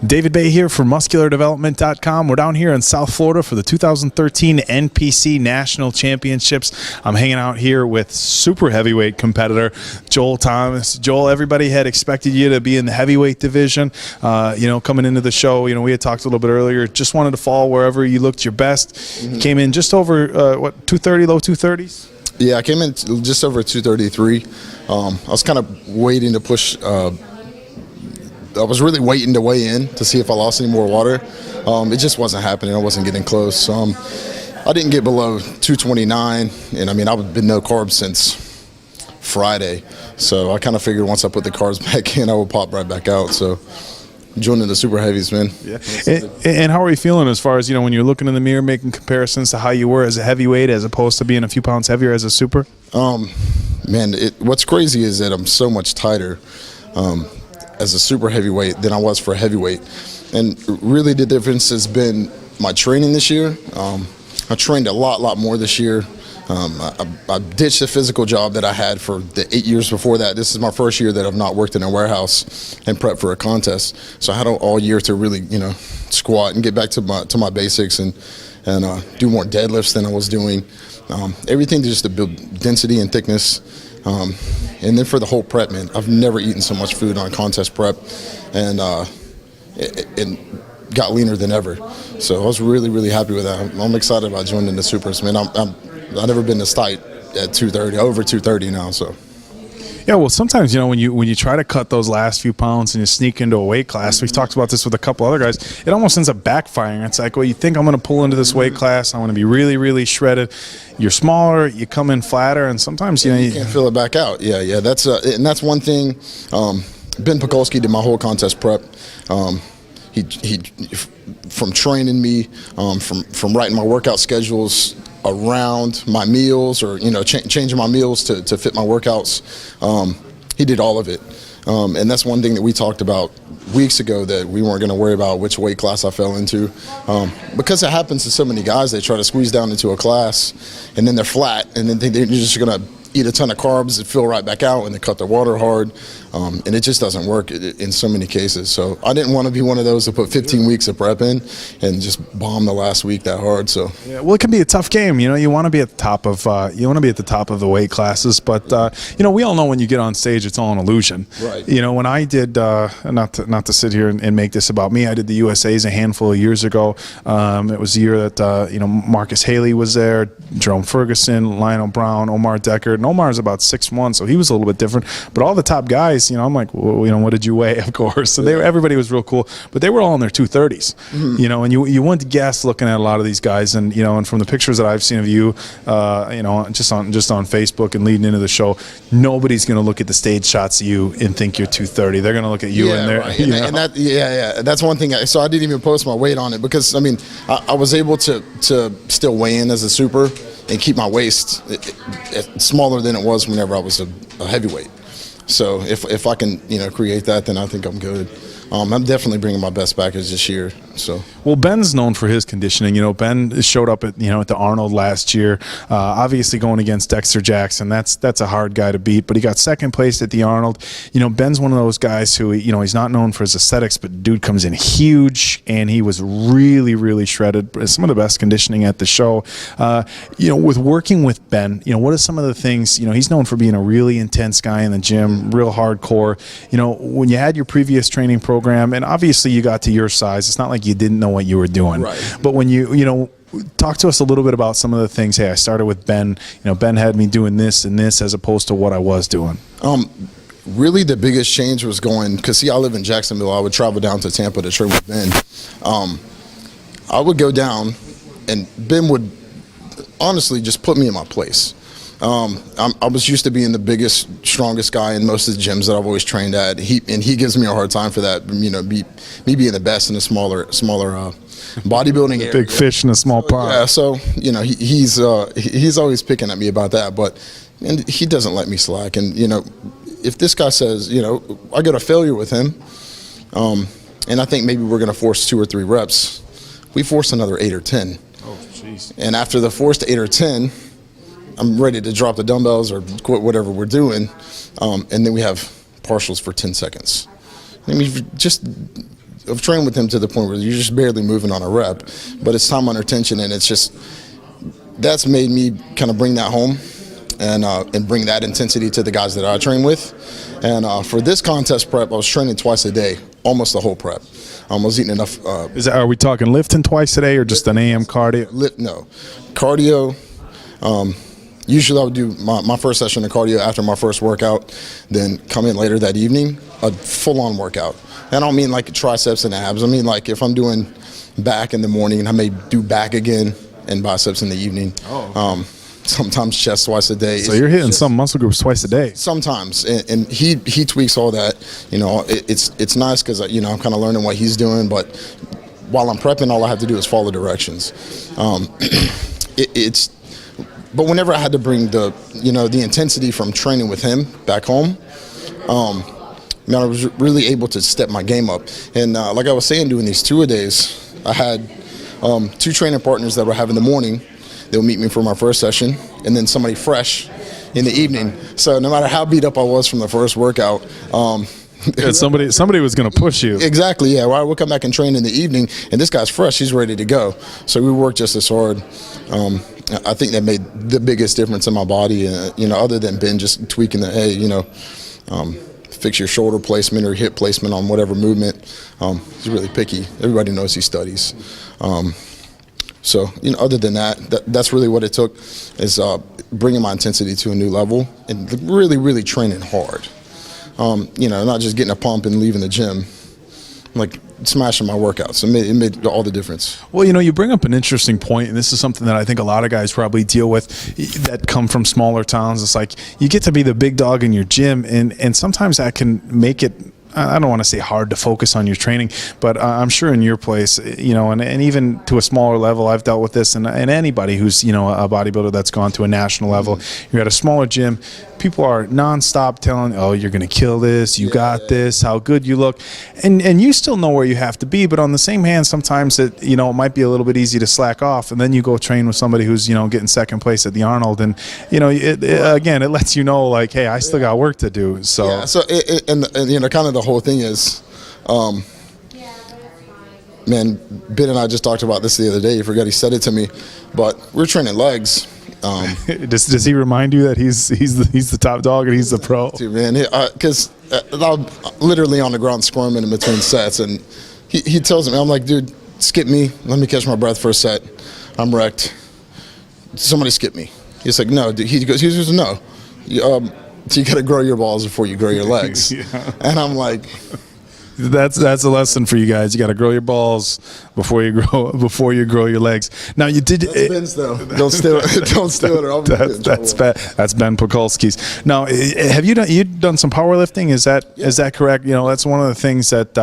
David Baye here for MuscularDevelopment.com. We're down here in South Florida for the 2013 NPC National Championships. I'm hanging out here with super heavyweight competitor Joel Thomas. Joel, everybody had expected you to be in the heavyweight division. Coming into the show, we had talked a little bit earlier. Just wanted to fall wherever you looked your best. Mm-hmm. Came in just over 230, low 230s. Yeah, I came in just over 233. I was kind of waiting to push. I was really waiting to weigh in to see if I lost any more water. It just wasn't happening. I wasn't getting close. I didn't get below 229, and I've been no carbs since Friday. So I kind of figured once I put the carbs back in, I would pop right back out. So joining the super heavies, man. Yeah. And how are you feeling as far as, when you're looking in the mirror, making comparisons to how you were as a heavyweight as opposed to being a few pounds heavier as a super? What's crazy is that I'm so much tighter as a super heavyweight than I was for a heavyweight. And really the difference has been my training this year. I trained a lot more this year. I ditched the physical job that I had for the 8 years before that. This is my first year that I've not worked in a warehouse and prep for a contest. So I had all year to really, squat and get back to my basics and do more deadlifts than I was doing. Everything just to build density and thickness. And then for the whole prep, man, I've never eaten so much food on contest prep, and got leaner than ever. So I was really happy with that. I'm excited about joining the supers, man. I've never been this tight at 230, over 230 now. So. Yeah, well, sometimes, when you try to cut those last few pounds and you sneak into a weight class, we've talked about this with a couple other guys, it almost ends up backfiring. It's like, well, you think I'm going to pull into this weight class, I'm going to be really shredded. You're smaller, you come in flatter, and sometimes, you can't fill it back out. Yeah, that's one thing. Ben Pekulski did my whole contest prep. He from training me, from writing my workout schedules around my meals, or changing my meals to fit my workouts. He did all of it, and that's one thing that we talked about weeks ago, that we weren't going to worry about which weight class I fell into, because it happens to so many guys. They try to squeeze down into a class and then they're flat and then they're just going to eat a ton of carbs and fill right back out, and they cut their water hard, and it just doesn't work in so many cases. So I didn't want to be one of those that put 15 weeks of prep in and just bomb the last week that hard. So yeah, well, it can be a tough game. You want to be at the top of the top of the weight classes, but we all know when you get on stage, it's all an illusion. Right. When I did not to sit here and make this about me, I did the USA's a handful of years ago. It was the year that Marcus Haley was there, Jerome Ferguson, Lionel Brown, Omar Deckard. And Omar's about 6'1", so he was a little bit different. But all the top guys, I'm like, well, what did you weigh? Of course. So everybody was real cool, but they were all in their 230s. Mm-hmm. And you wouldn't guess looking at a lot of these guys, and and from the pictures that I've seen of you, just on Facebook and leading into the show, nobody's going to look at the stage shots of you and think you're 230. They're going to look at you and they're right. That's one thing. So I didn't even post my weight on it because I was able to still weigh in as a super and keep my waist smaller than it was whenever I was a heavyweight. So if I can create that, then I think I'm good. I'm definitely bringing my best package this year. So well, Ben's known for his conditioning. Ben showed up at at the Arnold last year. Obviously going against Dexter Jackson, that's a hard guy to beat. But he got second place at the Arnold. Ben's one of those guys who he's not known for his aesthetics, but dude comes in huge, and he was really shredded. Some of the best conditioning at the show. With working with Ben, what are some of the things? He's known for being a really intense guy in the gym, real hardcore. When you had your previous training program, and obviously you got to your size, it's not like you didn't know what you were doing. Right. But when you talk to us a little bit about some of the things. Hey, I started with Ben. Ben had me doing this and this as opposed to what I was doing. Really, the biggest change was going, because I live in Jacksonville. I would travel down to Tampa to train with Ben. I would go down, and Ben would honestly just put me in my place. I was used to being the biggest, strongest guy in most of the gyms that I've always trained at. He gives me a hard time for that. Me being the best in a smaller bodybuilding area. Big fish in a small pond. Yeah, so he's always picking at me about that, and he doesn't let me slack. And if this guy says, I got a failure with him, and I think maybe we're going to force 2 or 3 reps, we force another 8 or 10. Oh, jeez. And after the forced 8 or 10, I'm ready to drop the dumbbells or quit whatever we're doing, and then we have partials for 10 seconds. I've trained with him to the point where you're just barely moving on a rep, but it's time under tension, and it's just that's made me kind of bring that home and bring that intensity to the guys that I train with. And for this contest prep, I was training twice a day, almost the whole prep. I was eating enough. Are we talking lifting twice a day or just an AM cardio? No, cardio. Usually I would do my first session of cardio after my first workout, then come in later that evening, a full-on workout. And I don't mean like triceps and abs. I mean like if I'm doing back in the morning, I may do back again and biceps in the evening. Oh. Sometimes chest twice a day. So you're hitting some muscle groups twice a day. Sometimes, and he tweaks all that. You know, it's nice because I'm kind of learning what he's doing. But while I'm prepping, all I have to do is follow directions. But whenever I had to bring the intensity from training with him back home, I was really able to step my game up. And like I was saying, doing these 2-a-days, I had 2 training partners that would have in the morning. They'll meet me for my first session, and then somebody fresh in the evening. So no matter how beat up I was from the first workout, somebody was going to push you. Exactly, yeah. Well, we'll come back and train in the evening, and this guy's fresh. He's ready to go. So we worked just as hard. I think that made the biggest difference in my body, other than Ben just tweaking fix your shoulder placement or hip placement on whatever movement. He's really picky. Everybody knows he studies. So, other than that's really what it took, is bringing my intensity to a new level and really, really training hard. Not just getting a pump and leaving the gym, like smashing my workouts. It made all the difference. Well, you bring up an interesting point, and this is something that I think a lot of guys probably deal with that come from smaller towns. It's like you get to be the big dog in your gym, and sometimes that can make it, I don't want to say hard to focus on your training, but I'm sure in your place, and even to a smaller level, I've dealt with this, and anybody who's, a bodybuilder that's gone to a national level, you're at a smaller gym, people are nonstop telling, oh, you're going to kill this, you got this, how good you look, and you still know where you have to be, but on the same hand, sometimes it might be a little bit easy to slack off, and then you go train with somebody who's, getting second place at the Arnold, and, again, it lets you know, like, hey, I still got work to do, so. Yeah, so, kind of the whole thing is, man, Ben and I just talked about this the other day. I forgot he said it to me, but we're training legs. Does he remind you that he's the top dog and he's the pro? Dude, man, because I'm literally on the ground squirming in between sets, and he tells me, I'm like, dude, skip me. Let me catch my breath for a set. I'm wrecked. Somebody skip me. He's like, no. He goes, no. So you got to grow your balls before you grow your legs. Yeah. And I'm like, that's a lesson for you guys. You got to grow your balls before you grow your legs. Now you did. That's Ben's though. Don't steal it. Don't steal it. That's Ben Pakulski's. Now, have you done some powerlifting? Is that correct? That's one of the things that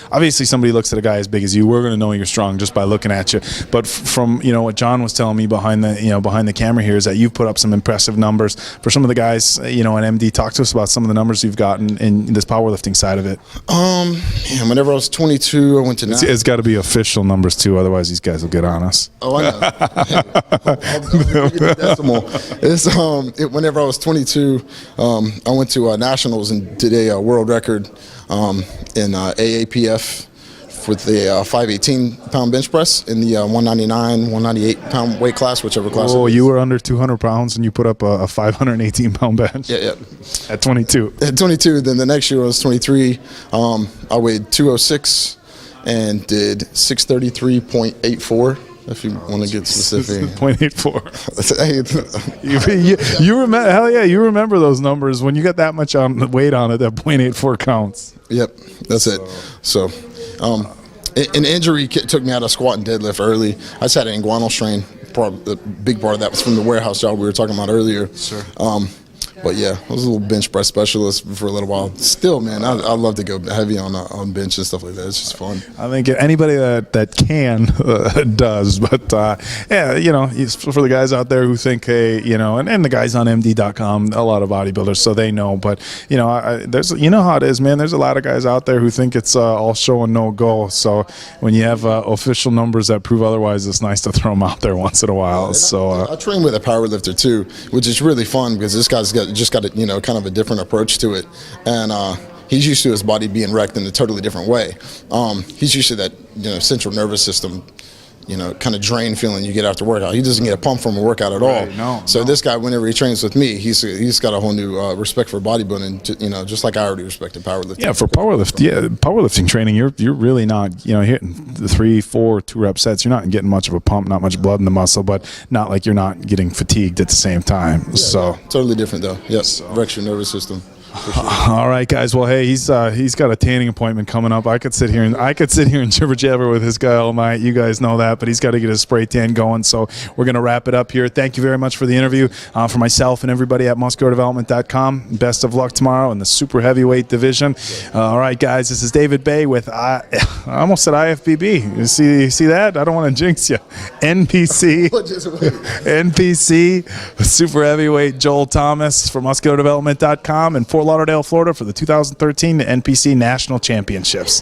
obviously somebody looks at a guy as big as you. We're going to know you're strong just by looking at you. But from what John was telling me behind the camera here is that you've put up some impressive numbers for some of the guys. And MD, talk to us about some of the numbers you've gotten in this powerlifting side of it. Man, whenever I was 22, I went to. It's got to be official numbers too, otherwise these guys will get on us. Oh, I know. I'll give you the decimal. Whenever I was 22, I went to nationals and did a world record in AAPF with the 518-pound bench press in the 199, 198-pound weight class, whichever class. Oh, you were under 200 pounds and you put up a 518-pound bench. Yeah. At 22. At 22. Then the next year I was 23. I weighed 206 and did 633.84. If you want to get specific. 0.84. you remember? Hell yeah, you remember those numbers when you got that much weight on it. That 0.84 counts. Yep, that's it. So. An injury took me out of squat and deadlift early. I just had an inguinal strain. The big part of that was from the warehouse job we were talking about earlier. Sure. But yeah, I was a little bench press specialist for a little while. Still, man, I love to go heavy on bench and stuff like that. It's just fun. I think anybody that can does. But yeah, for the guys out there who think, hey, and the guys on MD.com, a lot of bodybuilders, so they know. But there's how it is, man. There's a lot of guys out there who think it's all show and no go. So when you have official numbers that prove otherwise, it's nice to throw them out there once in a while. Yeah, so I train with a power lifter too, which is really fun because this guy's got kind of a different approach to it, and He's used to his body being wrecked in a totally different way. He's used to that, central nervous system, kind of drain feeling you get after workout. He doesn't get a pump from a workout at all. So this guy, whenever he trains with me, he's got a whole new respect for bodybuilding. Just like I already respected powerlifting. Yeah, for powerlifting training, you're really not hitting the 3, 4, 2-rep sets. You're not getting much of a pump, not much blood in the muscle, but not like you're not getting fatigued at the same time. Yeah, totally different though. Yes, wrecks your nervous system. Sure. All right, guys. Well, hey, he's got a tanning appointment coming up. I could sit here and jibber jabber with this guy all night. You guys know that, but he's got to get his spray tan going. So we're gonna wrap it up here. Thank you very much for the interview. For myself and everybody at musculardevelopment.com. Best of luck tomorrow in the super heavyweight division. All right, guys. This is David Baye with I almost said IFBB. You see that? I don't want to jinx you. NPC. NPC. Super heavyweight Joel Thomas for musculardevelopment.com and Fort Lauderdale, Florida for the 2013 NPC National Championships.